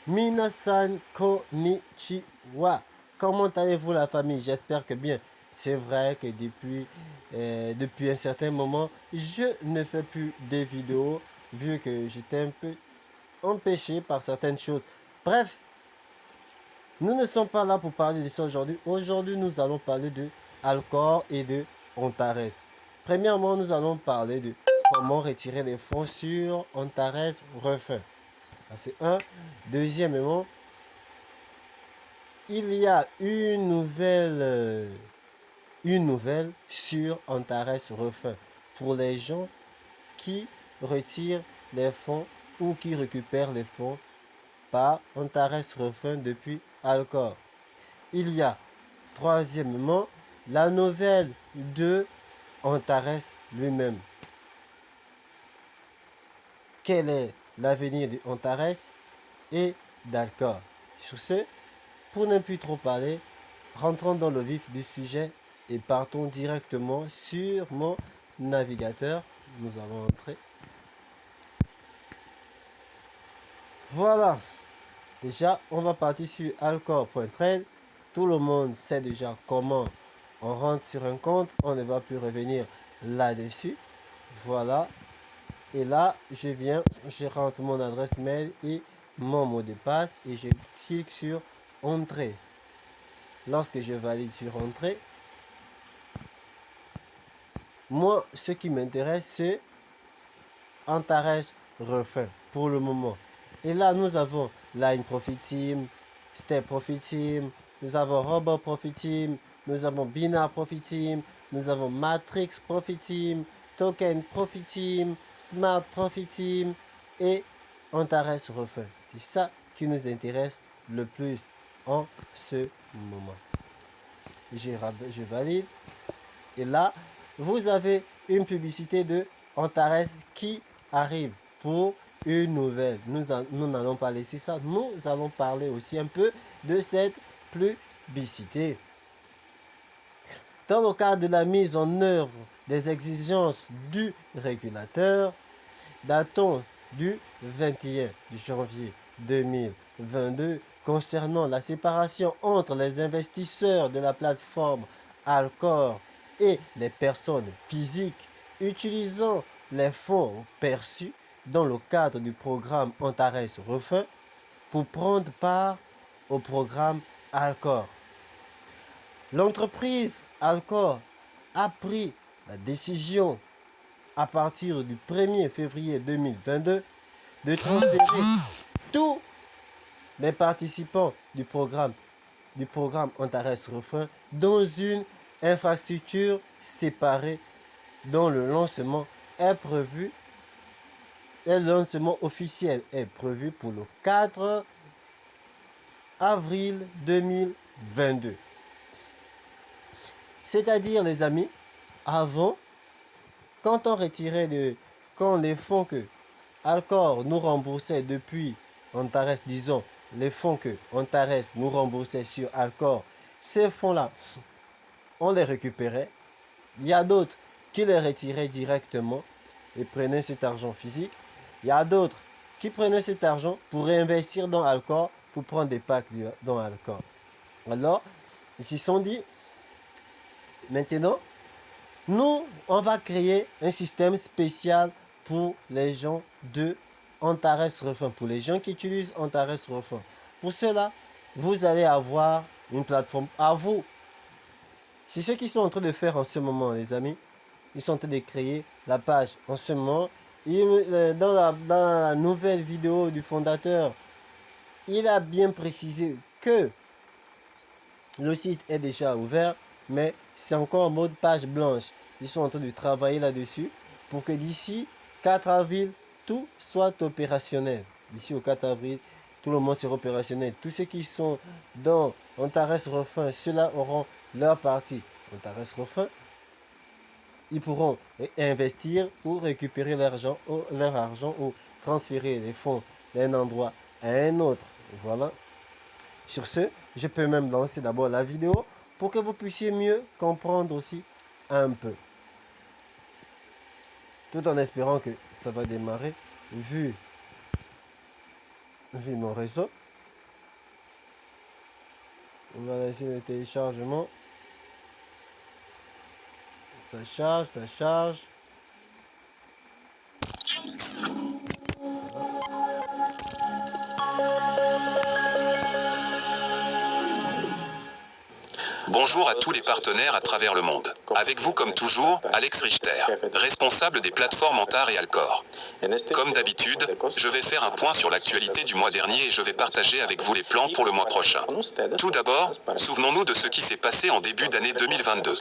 Minasan konnichiwa. Comment allez-vous la famille? J'espère que bien. C'est vrai que depuis un certain moment, je ne fais plus des vidéos vu que j'étais un peu empêché par certaines choses. Bref, nous ne sommes pas là pour parler de ça aujourd'hui. Aujourd'hui, nous allons parler de Alcor et de Antares. Premièrement, nous allons parler de comment retirer les fonds sur Antares Refin. C'est un. Deuxièmement, il y a une nouvelle sur Antares Refin pour les gens qui retirent les fonds ou qui récupèrent les fonds par Antares Refin depuis Alcor. Il y a troisièmement la nouvelle de Antares lui-même. Quel est l'avenir de Antares et d'Alcor? Sur ce, pour ne plus trop parler, rentrons dans le vif du sujet et partons directement sur mon navigateur. Nous allons entrer. Voilà. Déjà, on va partir sur alcor.trade. Tout le monde sait déjà comment on rentre sur un compte. On ne va plus revenir là-dessus. Voilà. Et là, je rentre mon adresse mail et mon mot de passe et je clique sur Entrée. Lorsque je valide sur Entrée, moi, ce qui m'intéresse, c'est Antares Refin pour le moment. Et là, nous avons Line Profit Team, Step Profit Team, nous avons Robot Profit Team, nous avons Binar Profit Team, nous avons Matrix Profit Team, Token Profit Team, Smart Profit Team et Antares Refin. C'est ça qui nous intéresse le plus en ce moment. Je valide. Et là, vous avez une publicité de Antares qui arrive pour une nouvelle. Nous n'allons pas laisser ça. Nous allons parler aussi un peu de cette publicité. Dans le cadre de la mise en œuvre des exigences du régulateur, datant du 21 janvier 2022, concernant la séparation entre les investisseurs de la plateforme Alcor et les personnes physiques utilisant les fonds perçus dans le cadre du programme Antares Refin pour prendre part au programme Alcor. L'entreprise Alcor a pris la décision à partir du 1er février 2022 de transférer tous les participants du programme Antares Refin dans une infrastructure séparée dont le lancement est prévu, le lancement officiel est prévu pour le 4 avril 2022. C'est-à-dire, les amis, avant, quand on retirait quand les fonds que Alcor nous remboursait depuis Antares, disons, les fonds que Antares nous remboursait sur Alcor, ces fonds-là, on les récupérait. Il y a d'autres qui les retiraient directement et prenaient cet argent physique. Il y a d'autres qui prenaient cet argent pour réinvestir dans Alcor, pour prendre des packs dans Alcor. Alors, ils se sont dit, maintenant, nous, on va créer un système spécial pour les gens de Antares Refin, pour les gens qui utilisent Antares Refin. Pour cela, vous allez avoir une plateforme à vous. C'est ce qu'ils sont en train de faire en ce moment, les amis. Ils sont en train de créer la page en ce moment. Dans la nouvelle vidéo du fondateur, il a bien précisé que le site est déjà ouvert, mais c'est encore en mode page blanche. Ils sont en train de travailler là-dessus pour que d'ici 4 avril, tout soit opérationnel. D'ici au 4 avril, tout le monde sera opérationnel. Tous ceux qui sont dans Antares Refin, ceux-là auront leur partie. Antares Refin, ils pourront investir ou récupérer leur argent ou transférer les fonds d'un endroit à un autre. Voilà. Sur ce, je peux même lancer d'abord la vidéo pour que vous puissiez mieux comprendre aussi un peu. Tout en espérant que ça va démarrer vu mon réseau. On va laisser le téléchargement. Ça charge, ça charge. Bonjour à tous les partenaires à travers le monde. Avec vous comme toujours, Alex Richter, responsable des plateformes Antar et Alcor. Comme d'habitude, je vais faire un point sur l'actualité du mois dernier et je vais partager avec vous les plans pour le mois prochain. Tout d'abord, souvenons-nous de ce qui s'est passé en début d'année 2022.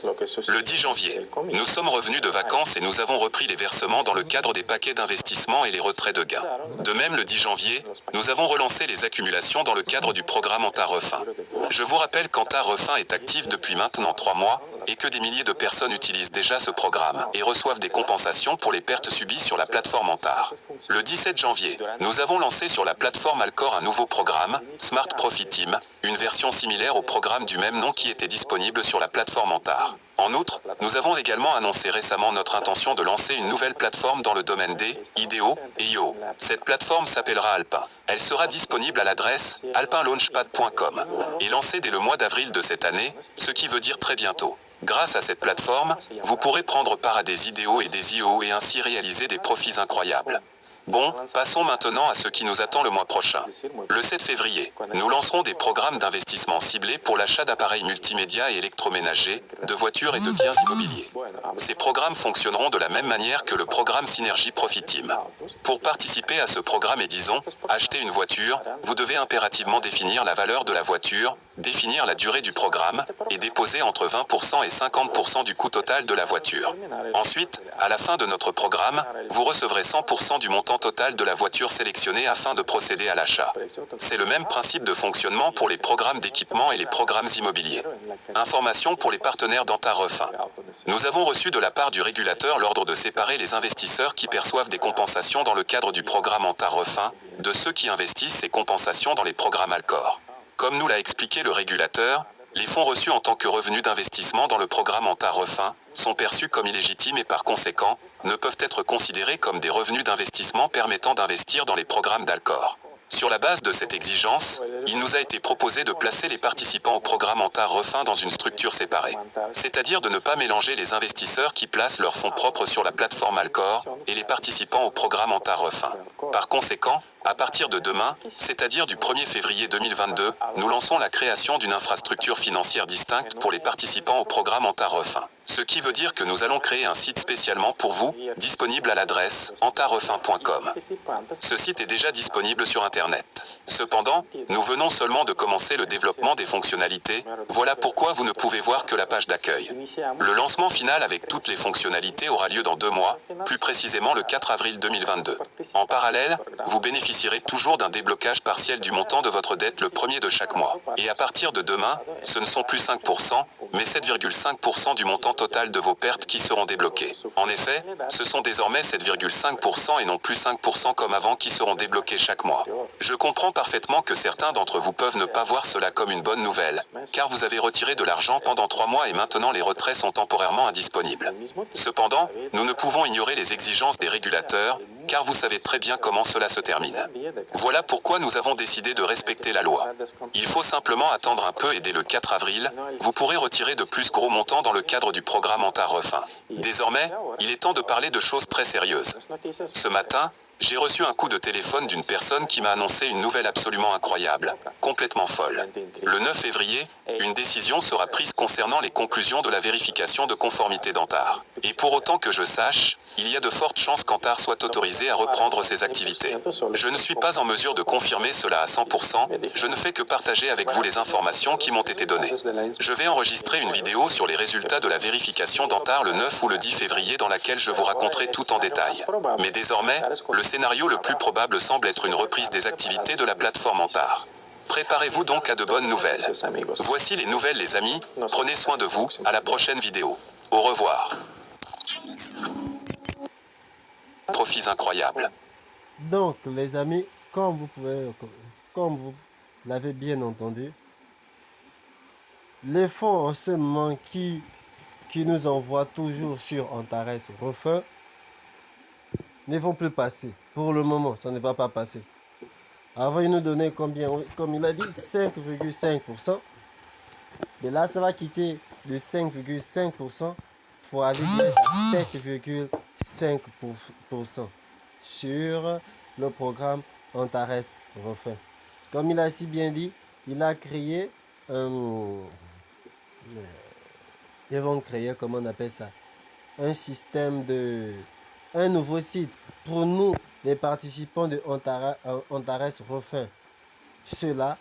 Le 10 janvier, nous sommes revenus de vacances et nous avons repris les versements dans le cadre des paquets d'investissement et les retraits de gains. De même, le 10 janvier, nous avons relancé les accumulations dans le cadre du programme Antar Refin. Je vous rappelle qu'Antar Refin est actif depuis maintenant 3 mois et que des milliers de personnes utilisent déjà ce programme et reçoivent des compensations pour les pertes subies sur la plateforme Antar. Le 17 janvier, nous avons lancé sur la plateforme Alcor un nouveau programme, Smart Profit Team, une version similaire au programme du même nom qui était disponible sur la plateforme Antar. En outre, nous avons également annoncé récemment notre intention de lancer une nouvelle plateforme dans le domaine des IDEO et IO. Cette plateforme s'appellera Alpin. Elle sera disponible à l'adresse alpinlaunchpad.com et lancée dès le mois d'avril de cette année, ce qui veut dire très bientôt. Grâce à cette plateforme, vous pourrez prendre part à des IDEO et des IO et ainsi réaliser des profits incroyables. Bon, passons maintenant à ce qui nous attend le mois prochain. Le 7 février, nous lancerons des programmes d'investissement ciblés pour l'achat d'appareils multimédia et électroménagers, de voitures et de biens immobiliers. Ces programmes fonctionneront de la même manière que le programme Synergie Profit Team. Pour participer à ce programme et disons, acheter une voiture, vous devez impérativement définir la valeur de la voiture, définir la durée du programme et déposer entre 20% et 50% du coût total de la voiture. Ensuite, à la fin de notre programme, vous recevrez 100% du montant total de la voiture sélectionnée afin de procéder à l'achat. C'est le même principe de fonctionnement pour les programmes d'équipement et les programmes immobiliers. Information pour les partenaires d'Antar Refin. Nous avons reçu de la part du régulateur l'ordre de séparer les investisseurs qui perçoivent des compensations dans le cadre du programme Antar Refin de ceux qui investissent ces compensations dans les programmes Alcor. Comme nous l'a expliqué le régulateur, les fonds reçus en tant que revenus d'investissement dans le programme Antar Refin sont perçus comme illégitimes et par conséquent, ne peuvent être considérés comme des revenus d'investissement permettant d'investir dans les programmes d'Alcor. Sur la base de cette exigence, il nous a été proposé de placer les participants au programme Antar Refin dans une structure séparée. C'est-à-dire de ne pas mélanger les investisseurs qui placent leurs fonds propres sur la plateforme Alcor et les participants au programme Antar Refin. Par conséquent, à partir de demain, c'est-à-dire du 1er février 2022, nous lançons la création d'une infrastructure financière distincte pour les participants au programme Antar Refin. Ce qui veut dire que nous allons créer un site spécialement pour vous, disponible à l'adresse antarrefin.com. Ce site est déjà disponible sur Internet. Cependant, nous venons seulement de commencer le développement des fonctionnalités, voilà pourquoi vous ne pouvez voir que la page d'accueil. Le lancement final avec toutes les fonctionnalités aura lieu dans 2 mois, plus précisément le 4 avril 2022. En parallèle, vous bénéficierez toujours d'un déblocage partiel du montant de votre dette le premier de chaque mois. Et à partir de demain, ce ne sont plus 5%, mais 7,5% du montant total de vos pertes qui seront débloquées. En effet, ce sont désormais 7,5% et non plus 5% comme avant qui seront débloqués chaque mois. Je comprends parfaitement que certains d'entre vous peuvent ne pas voir cela comme une bonne nouvelle, car vous avez retiré de l'argent pendant 3 mois et maintenant les retraits sont temporairement indisponibles. Cependant, nous ne pouvons ignorer les exigences des régulateurs, car vous savez très bien comment cela se termine. Voilà pourquoi nous avons décidé de respecter la loi. Il faut simplement attendre un peu et dès le 4 avril, vous pourrez retirer de plus gros montants dans le cadre du programme Antar Refin. Désormais, il est temps de parler de choses très sérieuses. Ce matin, j'ai reçu un coup de téléphone d'une personne qui m'a annoncé une nouvelle absolument incroyable, complètement folle. Le 9 février, une décision sera prise concernant les conclusions de la vérification de conformité d'Antar. Et pour autant que je sache, il y a de fortes chances qu'Antar soit autorisé à reprendre ses activités. Je ne suis pas en mesure de confirmer cela à 100%, je ne fais que partager avec vous les informations qui m'ont été données. Je vais enregistrer une vidéo sur les résultats de la vérification d'Antar le 9 ou le 10 février dans laquelle je vous raconterai tout en détail. Mais désormais, le scénario le plus probable semble être une reprise des activités de la plateforme Antar. Préparez-vous donc à de bonnes nouvelles. Voici les nouvelles les amis, prenez soin de vous, à la prochaine vidéo. Au revoir. Profits incroyables. Donc, les amis, comme vous l'avez bien entendu, les fonds en ce moment qui nous envoient toujours sur Antares Refin ne vont plus passer. Pour le moment, ça ne va pas passer. Avant, il nous donnait combien? Comme il a dit, 5,5%. Mais là, ça va quitter de 5,5% pour aller direct à 7,5% sur le programme Antares Refin. Comme il a si bien dit, il a créé ils vont créer, comment on appelle ça, un système un nouveau site pour nous, les participants de Antares Refin. Cela,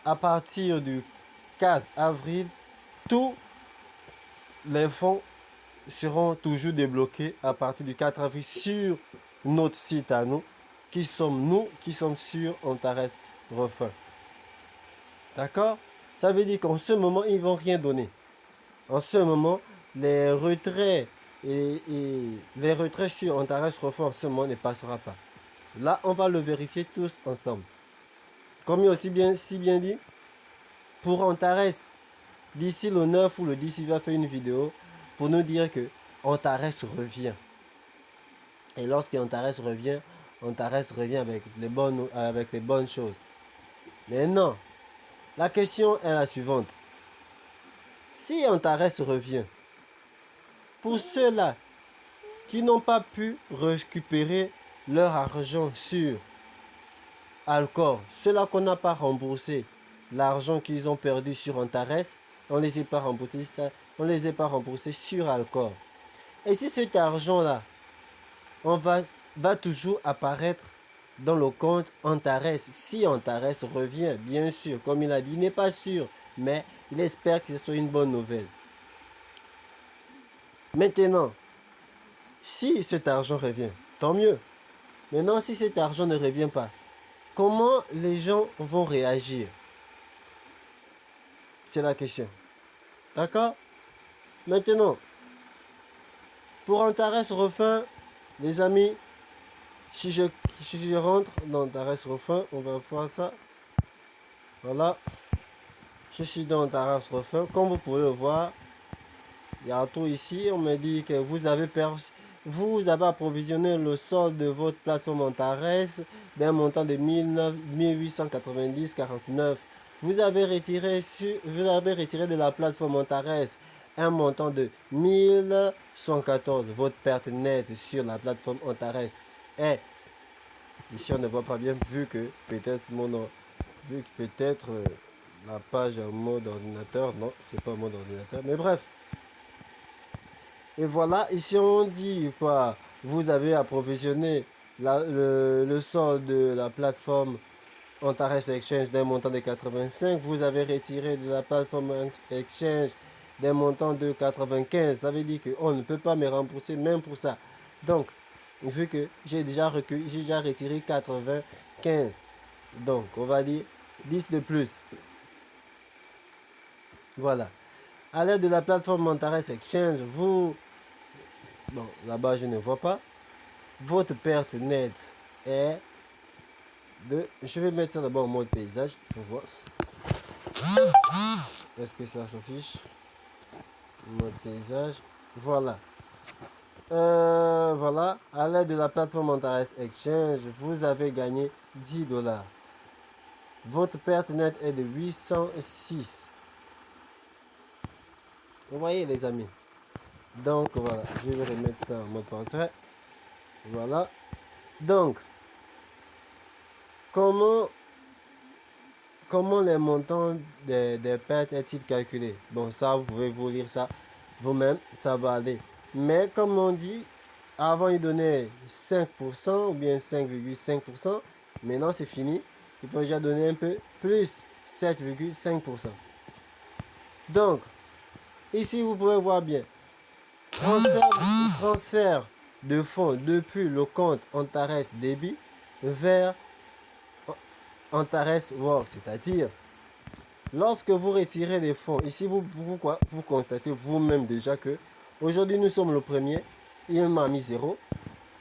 à partir du 4 avril, tous les fonds seront toujours débloqués à partir du 4 avril sur notre site à nous, qui sommes sur Antares Refin. D'accord? Ça veut dire qu'en ce moment, ils ne vont rien donner. En ce moment, les retraits les retraits sur Antares Refin en ce moment ne passera pas. Là, on va le vérifier tous ensemble. Comme il a si bien dit, pour Antares, d'ici le 9 ou le 10, il va faire une vidéo pour nous dire que Antares revient. Et lorsque Antares revient avec les bonnes choses. Mais non, la question est la suivante. Si Antares revient, pour ceux-là qui n'ont pas pu récupérer leur argent sur Alcor, ceux-là qu'on n'a pas remboursé, l'argent qu'ils ont perdu sur Antares, on ne les a pas remboursés, sur Alcor. Et si cet argent-là, va toujours apparaître dans le compte Antares, si Antares revient, bien sûr, comme il a dit, il n'est pas sûr, mais il espère que ce soit une bonne nouvelle. Maintenant, si cet argent revient, tant mieux. Maintenant, si cet argent ne revient pas, comment les gens vont réagir? C'est la question. D'accord? Maintenant, pour Antares Refin, les amis, si je rentre dans Antares Refin, on va voir ça. Voilà. Je suis dans Antares Refin. Comme vous pouvez le voir, il y a tout ici. On me dit que vous avez approvisionné le solde de votre plateforme Antares d'un montant de 1890,49. Vous avez retiré de la plateforme Antares un montant de 1114. Votre perte nette sur la plateforme Antares est, ici on ne voit pas bien vu que peut-être la page en mode ordinateur, non, c'est pas en mode ordinateur, mais bref. Et voilà, ici on dit quoi? Vous avez approvisionné le solde de la plateforme Antares Exchange d'un montant de 85. Vous avez retiré de la plateforme Exchange d'un montant de 95. Ça veut dire qu'on ne peut pas me rembourser même pour ça. Donc, vu que j'ai déjà retiré 95. Donc, on va dire 10 de plus. Voilà. À l'aide de la plateforme Antares Exchange, bon, là-bas je ne vois pas. Votre perte nette est de... Je vais mettre ça d'abord en mode paysage pour voir. Est-ce que ça s'affiche? Mode paysage. Voilà. Voilà. À l'aide de la plateforme Antares Exchange, vous avez gagné 10 $. Votre perte nette est de 806. Vous voyez les amis. Donc voilà, je vais remettre ça en mode portrait. Voilà. Donc, comment les montants des pertes est-il calculé? Bon, ça, vous pouvez vous lire ça vous-même, ça va aller. Mais comme on dit, avant il donnait 5% ou bien 5,5%. Maintenant c'est fini. Il faut déjà donner un peu plus, 7,5%. Donc, ici vous pouvez voir bien. Transfert de fonds depuis le compte Antares Débit vers Antares Work, c'est-à-dire lorsque vous retirez des fonds, ici vous constatez vous-même déjà que aujourd'hui nous sommes le premier, il m'a mis 0,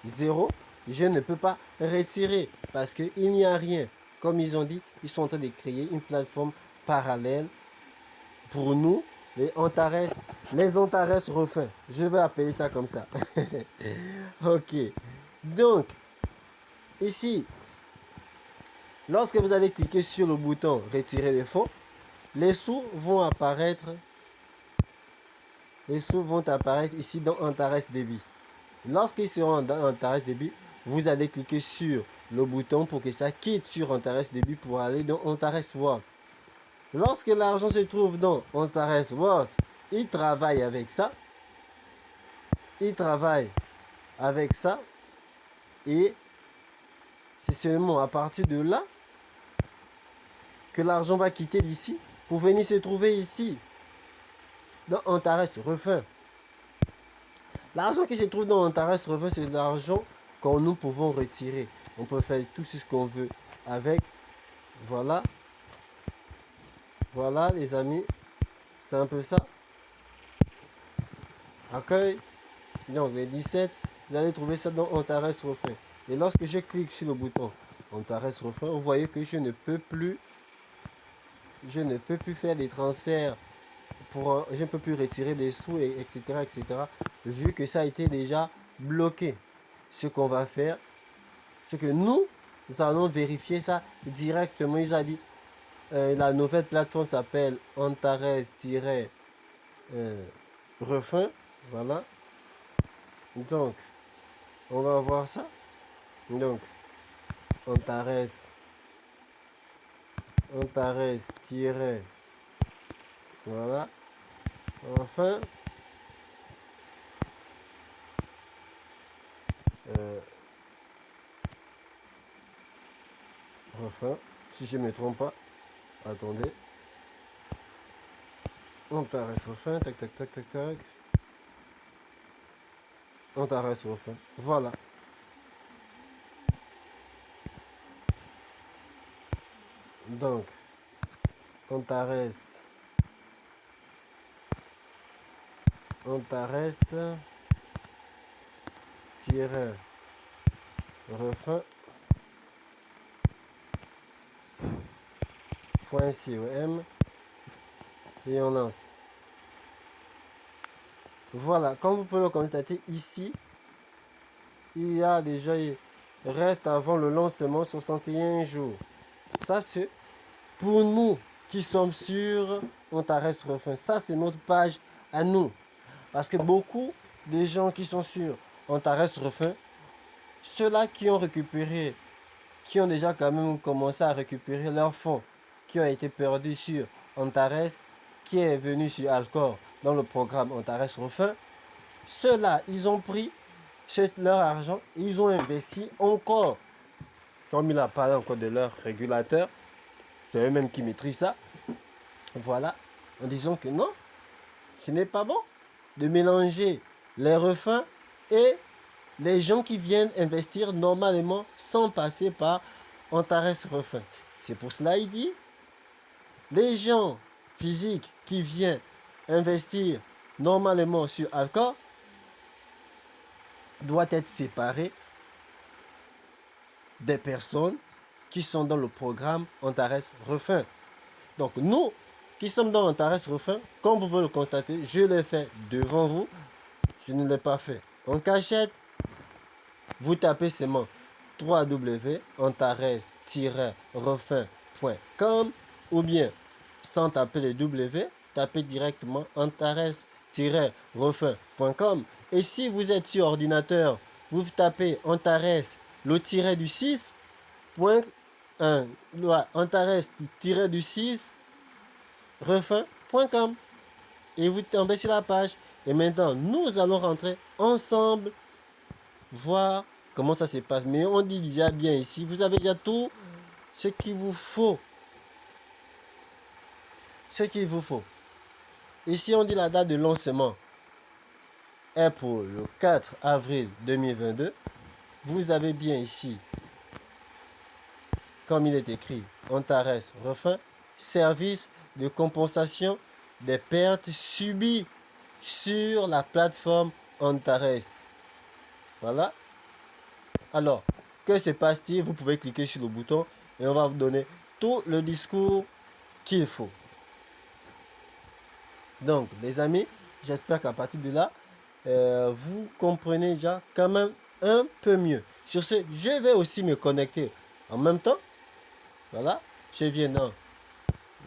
je ne peux pas retirer parce qu'il n'y a rien. Comme ils ont dit, ils sont en train de créer une plateforme parallèle pour nous, les Antares Refin. Je vais appeler ça comme ça. Ok. Donc, ici, lorsque vous allez cliquer sur le bouton retirer les fonds, les sous vont apparaître. Les sous vont apparaître ici dans Antares Débit. Lorsqu'ils seront dans Antares Débit, vous allez cliquer sur le bouton pour que ça quitte sur Antares Débit pour aller dans Antares Work. Lorsque l'argent se trouve dans Antares Work, il travaille avec ça. Il travaille avec ça. Et c'est seulement à partir de là que l'argent va quitter d'ici pour venir se trouver ici, dans Antares Refin. L'argent qui se trouve dans Antares Refin, c'est l'argent que nous pouvons retirer. On peut faire tout ce qu'on veut avec. Voilà. Voilà les amis. C'est un peu ça. Accueil. Donc les 17, vous allez trouver ça dans Antares Refin. Et lorsque je clique sur le bouton Antares Refin, vous voyez que je ne peux plus faire des transferts. Je ne peux plus retirer des sous, etc., etc. Vu que ça a été déjà bloqué. Ce qu'on va faire, c'est que nous allons vérifier ça directement. Il a dit, la nouvelle plateforme s'appelle Antares-Refin. Voilà. Donc, on va voir ça. Donc, Antares, voilà. Enfin, enfin, si je ne me trompe pas, attendez. Antares Refin, tac, tac, tac, tac, tac. Antares Refin, voilà. Donc, Antares refin .com et on lance. Voilà, comme vous pouvez le constater ici, il y a déjà, il reste avant le lancement 61 jours. Ça c'est pour nous qui sommes sur Antares Refin. Ça c'est notre page à nous. Parce que beaucoup de gens qui sont sur Antares Refin, ceux-là qui ont récupéré, qui ont déjà quand même commencé à récupérer leurs fonds qui ont été perdus sur Antares, qui est venu sur Alcor dans le programme Antares Refin, ceux-là, ils ont pris leur argent, ils ont investi encore, comme il a parlé encore de leur régulateur, c'est eux-mêmes qui maîtrisent ça, voilà, en disant que non, ce n'est pas bon de mélanger les refins et les gens qui viennent investir normalement sans passer par Antares Refin. C'est pour cela qu'ils disent, les gens physiques qui viennent investir normalement sur Alcor doivent être séparés des personnes qui sont dans le programme Antares Refin. Donc nous qui sommes dans Antares Refin, comme vous pouvez le constater, je l'ai fait devant vous. Je ne l'ai pas fait en cachette. Vous tapez seulement www.antares-refin.com ou bien sans taper le W, tapez directement antares-refin.com. Et si vous êtes sur ordinateur, vous tapez Antares, le tiret du 6, Antares-du-6, refin.com. Et vous tombez sur la page. Et maintenant, nous allons rentrer ensemble, voir comment ça se passe. Mais on dit déjà bien ici, vous avez déjà tout ce qu'il vous faut. Ce qu'il vous faut. Ici, on dit la date de lancement est pour le 4 avril 2022. Vous avez bien ici, comme il est écrit, Antares Refin, service de compensation des pertes subies sur la plateforme Antares. Voilà. Alors, que se passe-t-il? Vous pouvez cliquer sur le bouton et on va vous donner tout le discours qu'il faut. Donc, les amis, j'espère qu'à partir de là, vous comprenez déjà quand même un peu mieux. Sur ce, je vais aussi me connecter en même temps. Voilà, je viens dans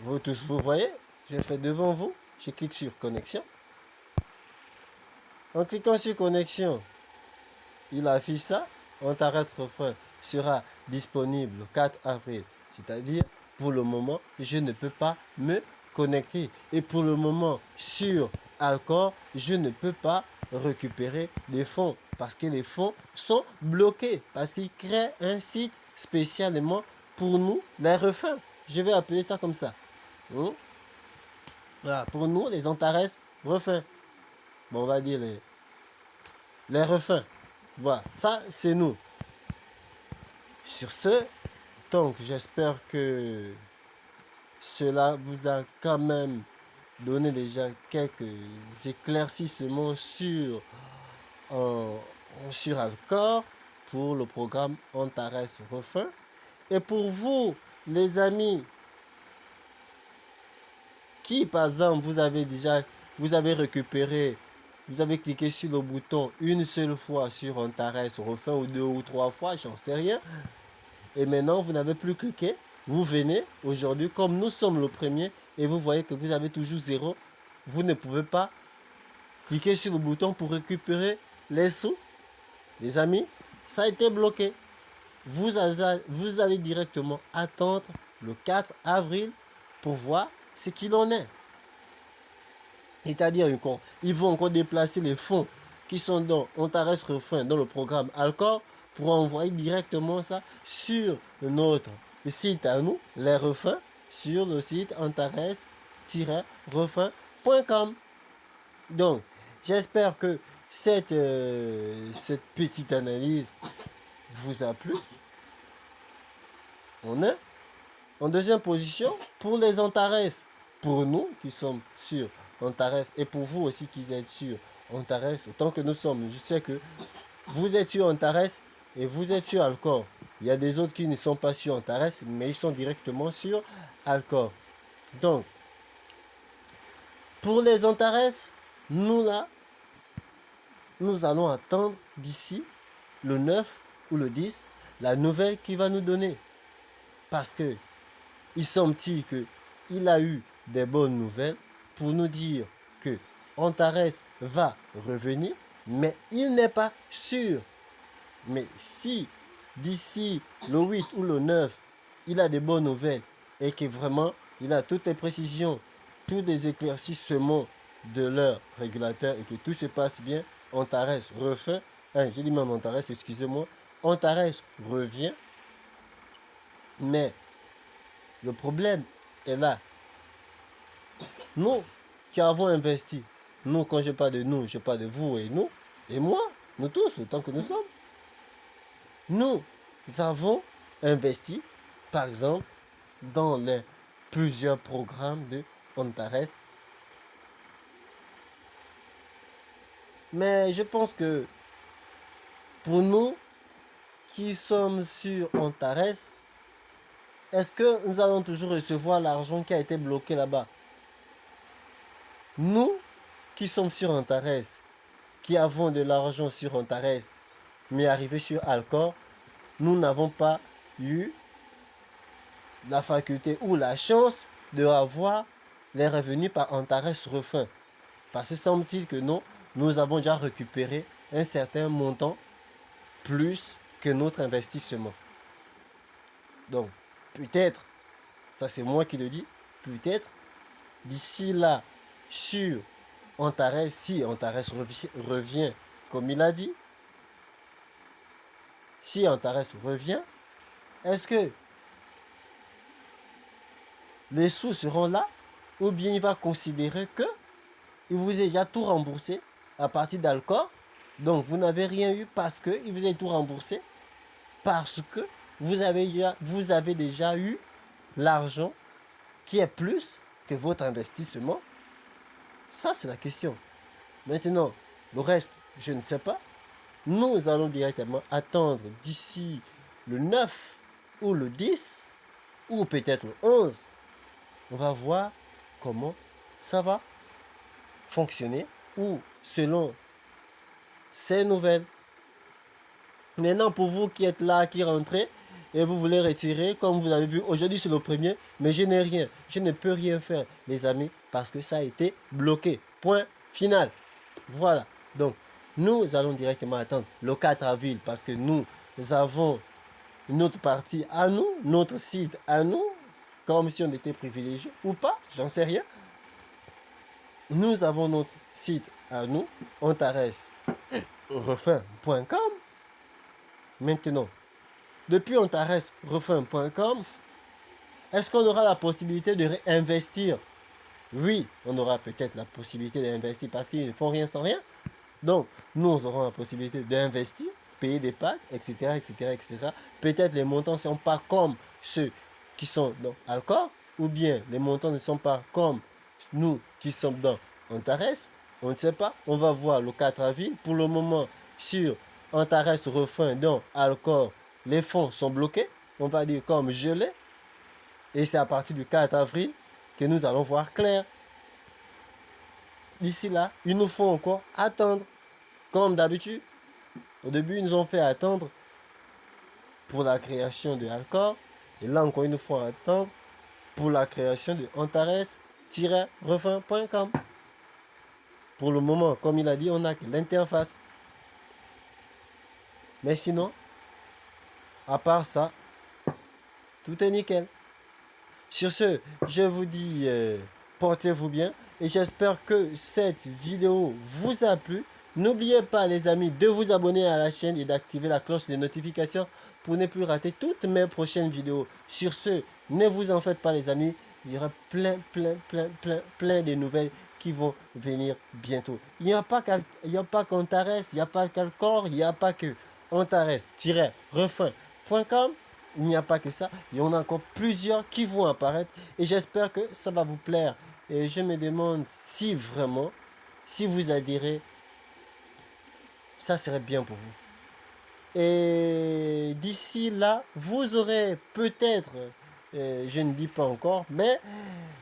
Vous tous, vous voyez, je fais devant vous, je clique sur connexion. En cliquant sur connexion, il affiche ça. Antares Refrain sera disponible le 4 avril. C'est-à-dire, pour le moment, je ne peux pas me connecter. Et pour le moment, sur Alcor, je ne peux pas récupérer des fonds. Parce que les fonds sont bloqués. Parce qu'ils créent un site spécialement pour nous, les refins. Je vais appeler ça comme ça. Voilà, pour nous, les Antares refins. Bon, on va dire les refins. Voilà, ça, c'est nous. Sur ce, donc, j'espère que cela vous a quand même donné déjà quelques éclaircissements sur Alcor pour le programme Antares Refin. Et pour vous, les amis, qui par exemple vous avez récupéré, vous avez cliqué sur le bouton une seule fois sur Antares Refin ou 2 ou 3 fois, j'en sais rien. Et maintenant, vous n'avez plus cliqué. Vous venez aujourd'hui, comme nous sommes le premier, et vous voyez que vous avez toujours 0. Vous ne pouvez pas cliquer sur le bouton pour récupérer les sous. Les amis, ça a été bloqué. Vous allez directement attendre le 4 avril pour voir ce qu'il en est. C'est-à-dire, ils vont encore déplacer les fonds qui sont dans Antares Refin, dans le programme Alcor, pour envoyer directement ça sur notre site à nous, les refins, sur le site antares-refin.com. Donc, j'espère que cette petite analyse vous a plu. On est en deuxième position pour les Antares. Pour nous qui sommes sur Antares et pour vous aussi qui êtes sur Antares, autant que nous sommes, je sais que vous êtes sur Antares et vous êtes sur Alcor. Il y a des autres qui ne sont pas sur Antares, mais ils sont directement sur Alcor. Donc, pour les Antares, nous là, nous allons attendre d'ici le 9 ou le 10, la nouvelle qu'il va nous donner. Parce que, il semble-t-il qu'il a eu des bonnes nouvelles pour nous dire que Antares va revenir, mais il n'est pas sûr. Mais si d'ici le 8 ou le 9, il a des bonnes nouvelles et que vraiment il a toutes les précisions, tous les éclaircissements de leur régulateur et que tout se passe bien, Antares refait, j'ai dit même Antares, excusez-moi, Antares revient, mais le problème est là. Nous qui avons investi, nous quand je parle de nous, je parle de vous et nous, et moi, nous tous, autant que nous sommes, nous avons investi, par exemple, dans les plusieurs programmes de Antares. Mais je pense que pour nous qui sommes sur Antares, est-ce que nous allons toujours recevoir l'argent qui a été bloqué là-bas? Nous qui sommes sur Antares, qui avons de l'argent sur Antares, mais arrivé sur Alcor, nous n'avons pas eu la faculté ou la chance de avoir les revenus par Antares Refin. Parce que semble-t-il que non, nous avons déjà récupéré un certain montant plus que notre investissement. Donc, peut-être, ça c'est moi qui le dis, peut-être, d'ici là, sur Antares, si Antares revient comme il a dit, si Antares revient, est-ce que les sous seront là ou bien il va considérer que il vous a déjà tout remboursé à partir d'Alcor, donc vous n'avez rien eu parce que il vous a tout remboursé, parce que vous avez déjà eu l'argent qui est plus que votre investissement. Ça c'est la question. Maintenant, le reste, je ne sais pas. Nous allons directement attendre d'ici le 9 ou le 10 ou peut-être le 11. On va voir comment ça va fonctionner ou selon ces nouvelles. Maintenant, pour vous qui êtes là, qui rentrez et vous voulez retirer, comme vous avez vu, aujourd'hui c'est le premier, mais je n'ai rien. Je ne peux rien faire, les amis, parce que ça a été bloqué. Point final. Voilà. Donc, nous allons directement attendre le 4 avril parce que nous avons notre partie à nous, notre site à nous, comme si on était privilégié ou pas, j'en sais rien. Nous avons notre site à nous, antaresrefin.com. Maintenant, depuis antaresrefin.com, est-ce qu'on aura la possibilité de réinvestir? Oui, on aura peut-être la possibilité d'investir parce qu'ils ne font rien sans rien. Donc, nous aurons la possibilité d'investir, payer des packs, etc., etc., etc. Peut-être les montants ne sont pas comme ceux qui sont dans Alcor, ou bien les montants ne sont pas comme nous qui sommes dans Antares. On ne sait pas. On va voir le 4 avril. Pour le moment, sur Antares Refin dans Alcor, les fonds sont bloqués. On va dire comme gelés. Et c'est à partir du 4 avril que nous allons voir clair. D'ici là, il nous faut encore attendre. Comme d'habitude, au début, ils nous ont fait attendre pour la création de Alcor. Et là encore, il nous faut attendre pour la création de Antares-refin.com. Pour le moment, comme il a dit, on n'a que l'interface. Mais sinon, à part ça, tout est nickel. Sur ce, je vous dis, portez-vous bien. Et j'espère que cette vidéo vous a plu. N'oubliez pas, les amis, de vous abonner à la chaîne et d'activer la cloche des notifications pour ne plus rater toutes mes prochaines vidéos. Sur ce, ne vous en faites pas, les amis. Il y aura plein de nouvelles qui vont venir bientôt. Il n'y a pas qu'Antares, il n'y a pas qu'Alcor, il n'y a pas que Antares-refin.com. Il n'y a pas que ça, il y en a encore plusieurs qui vont apparaître et j'espère que ça va vous plaire. Et je me demande si vraiment, si vous adhérez, ça serait bien pour vous. Et d'ici là, vous aurez peut-être, je ne dis pas encore, mais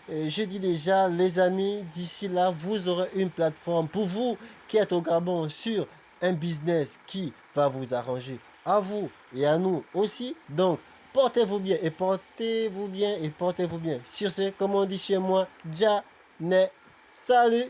je dis déjà, les amis, d'ici là, vous aurez une plateforme pour vous qui êtes au Gabon sur un business qui va vous arranger à vous et à nous aussi. Donc, portez-vous bien et portez-vous bien et portez-vous bien. Sur ce, comme on dit chez moi, Dja, ne, salut!